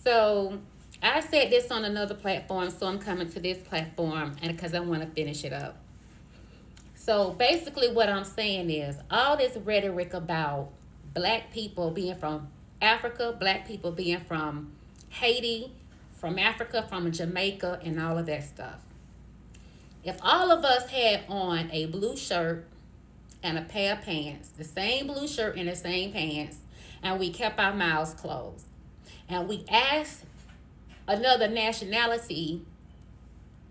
So I said this on another platform, so I'm coming to this platform and because I want to finish it up. So basically, what I'm saying is all this rhetoric about black people being from Africa, black people being from Haiti, from Africa, from Jamaica, and all of that stuff. If all of us had on a blue shirt and a pair of pants, the same blue shirt and the same pants, and we kept our mouths closed, and we asked another nationality,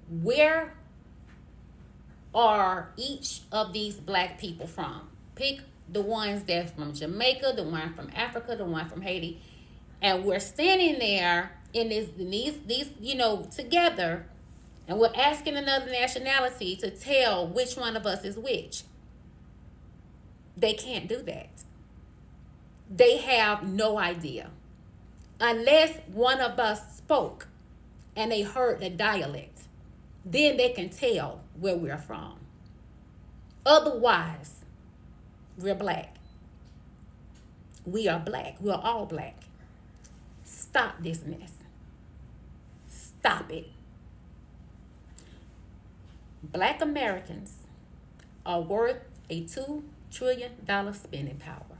where are each of these black people from? Pick the ones that's from Jamaica, the one from Africa, the one from Haiti, and we're standing there in these together, and we're asking another nationality to tell which one of us is which. They can't do that. They have no idea unless one of us spoke and they heard the dialect. Then they can tell where we're from. Otherwise, we're black. We are black. We're all black. Stop this mess. Stop it. Black Americans are worth a $2 trillion spending power.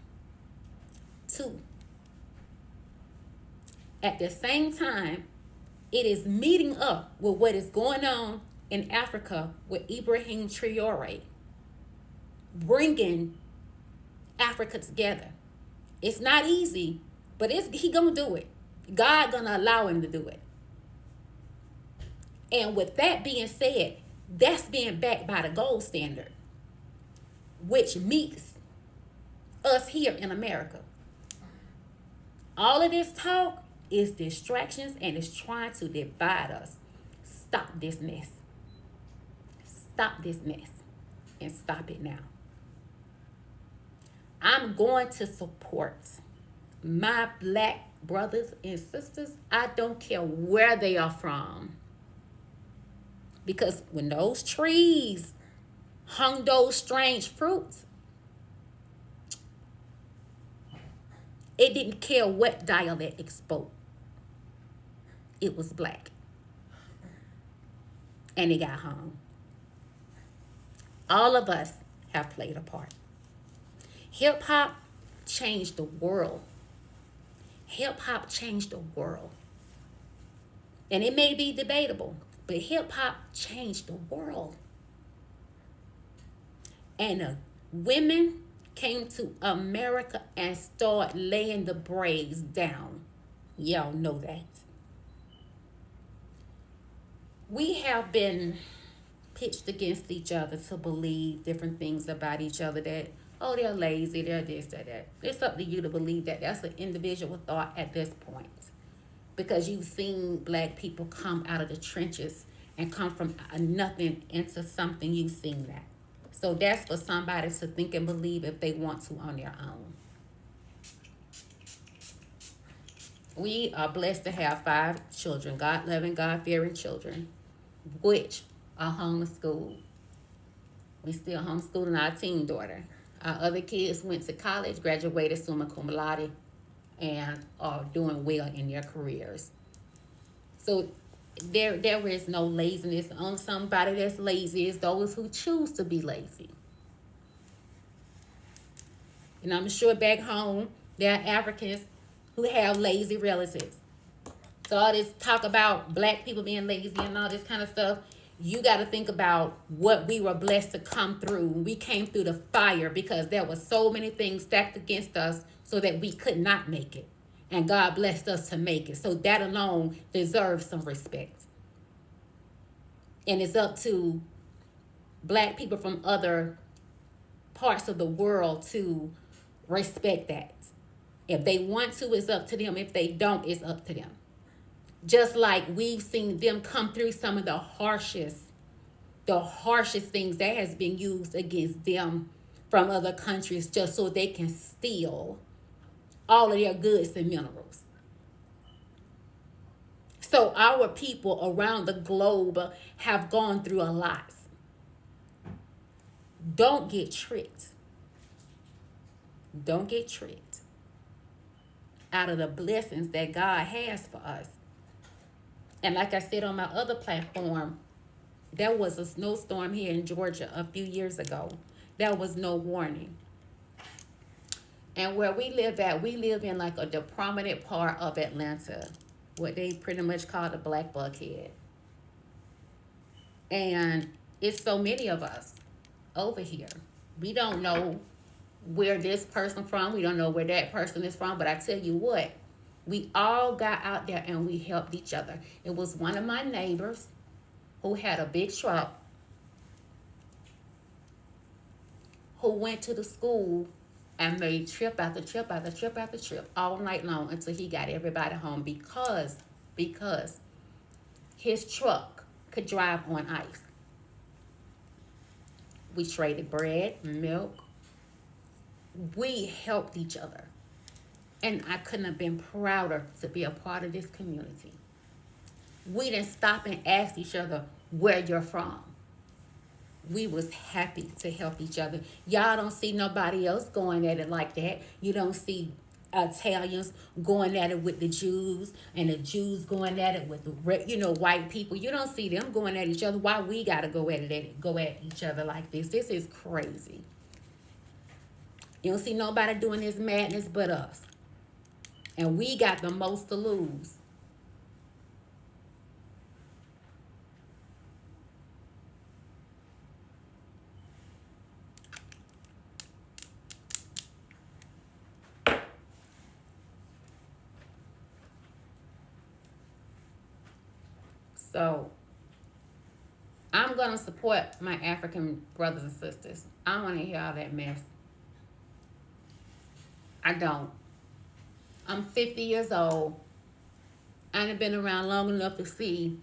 Two. At the same time, it is meeting up with what is going on in Africa with Ibrahim Traore, bringing Africa together. It's not easy, but he gonna do it. God gonna allow him to do it. And with that being said, that's being backed by the gold standard, which meets us here in America. All of this talk is distractions and is trying to divide us. Stop this mess. Stop this mess. And stop it now. I'm going to support my black brothers and sisters. I don't care where they are from. Because when those trees hung those strange fruits, it didn't care what dialect it spoke. It was black. And it got hung. All of us have played a part. Hip hop changed the world. Hip hop changed the world. And it may be debatable, but hip hop changed the world. And women came to America and started laying the braids down. Y'all know that. We have been pitched against each other to believe different things about each other, that, oh, they're lazy, they're this, they're that. It's up to you to believe that. That's an individual thought at this point. Because you've seen black people come out of the trenches and come from nothing into something. You've seen that. So that's for somebody to think and believe if they want to on their own. We are blessed to have 5 children, God-loving, God-fearing children, which are homeschooled. We still homeschooling our teen daughter. Our other kids went to college, graduated summa cum laude, and are doing well in their careers. So there is no laziness. On somebody that's lazy is those who choose to be lazy. And I'm sure back home there are Africans who have lazy relatives. So all this talk about black people being lazy and all this kind of stuff, you got to think about what we were blessed to come through. We came through the fire because there were so many things stacked against us so that we could not make it. And God blessed us to make it. So that alone deserves some respect. And it's up to black people from other parts of the world to respect that. If they want to, it's up to them. If they don't, it's up to them. Just like we've seen them come through some of the harshest things that has been used against them from other countries just so they can steal all of their goods and minerals. So our people around the globe have gone through a lot. Don't get tricked. Don't get tricked. out of the blessings that God has for us. And like I said on my other platform, there was a snowstorm here in Georgia a few years ago. There was no warning. And where we live in like the prominent part of Atlanta, what they pretty much call the Black Buckhead. And it's so many of us over here. We don't know where this person from. We don't know where that person is from. But I tell you what, we all got out there and we helped each other. It was one of my neighbors who had a big truck who went to the school and made trip after trip after trip after trip all night long until he got everybody home because his truck could drive on ice. We traded bread, milk. We helped each other. And I couldn't have been prouder to be a part of this community. We didn't stop and ask each other where you're from. We was happy to help each other. Y'all don't see nobody else going at it like that. You don't see Italians going at it with the Jews and the Jews going at it with the white people. You don't see them going at each other. Why we gotta go at each other like this? This is crazy. You don't see nobody doing this madness but us. And we got the most to lose. So I'm going to support my African brothers and sisters. I don't want to hear all that mess. I don't. I'm 50 years old. I done been around long enough to see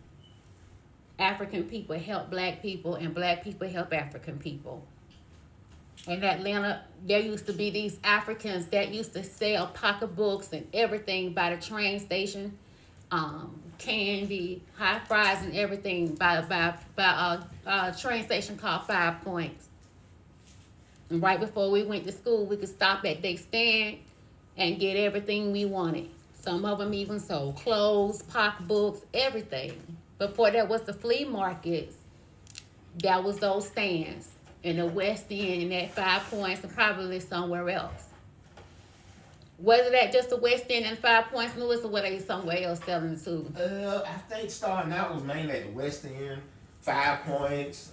African people help black people and black people help African people. In Atlanta, there used to be these Africans that used to sell pocketbooks and everything by the train station. Candy, hot fries, and everything by a train station called 5 Points. And right before we went to school, we could stop at their stand and get everything we wanted. Some of them even sold clothes, pocketbooks, everything. Before there was the flea markets, that was those stands in the West End and at 5 Points and probably somewhere else. Was that just the West End and 5 Points, Lewis, or were they somewhere else selling it too? I think starting out was mainly at the West End, 5 Points,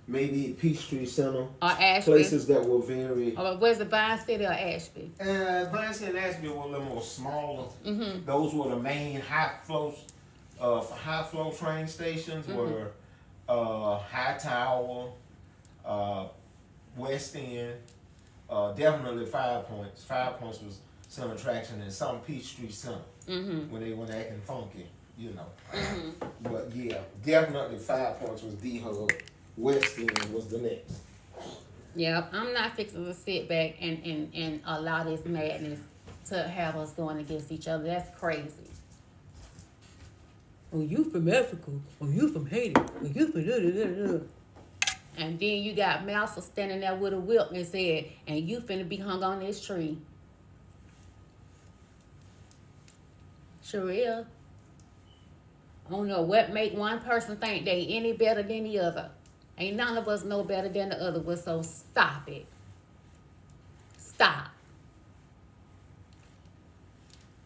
maybe Peachtree Center. Or Ashby. Places that were very... Or where's the Vine City or Ashby? Vine City and Ashby were a little more smaller. Mm-hmm. Those were the main high flow train stations. Mm-hmm. Were High Tower, West End, definitely 5 Points. 5 Points was some attraction, and some Peachtree Center when they were acting funky, Mm-hmm. But yeah, definitely 5 Points was the hub. West End was the next. Yep, I'm not fixing to sit back and allow this madness to have us going against each other. That's crazy. Oh, you from Africa. Oh, you from Haiti. Oh, you from da-da-da-da. And then you got Mouser standing there with a whip and said, and you finna be hung on this tree. Sure is. I don't know what make one person think they any better than the other. Ain't none of us know better than the other one, so stop it. Stop.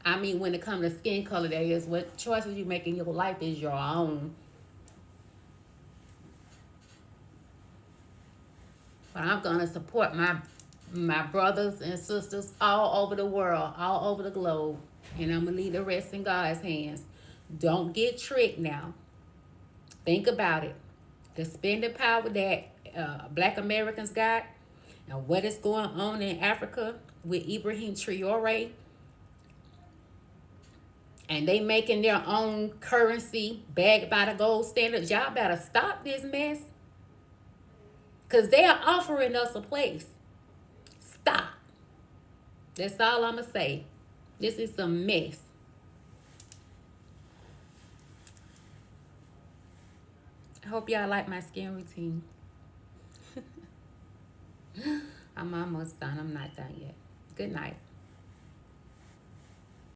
I mean, when it comes to skin color, that is what choices you make in your life is your own. But I'm going to support my brothers and sisters all over the world, all over the globe. And I'm going to leave the rest in God's hands. Don't get tricked now. Think about it. The spending power that Black Americans got and what is going on in Africa with Ibrahim Traore, and they making their own currency backed by the gold standards. Y'all better stop this mess, because they are offering us a place. Stop. That's all I'm going to say. This is a mess. I hope y'all like my skin routine. I'm almost done. I'm not done yet. Good night.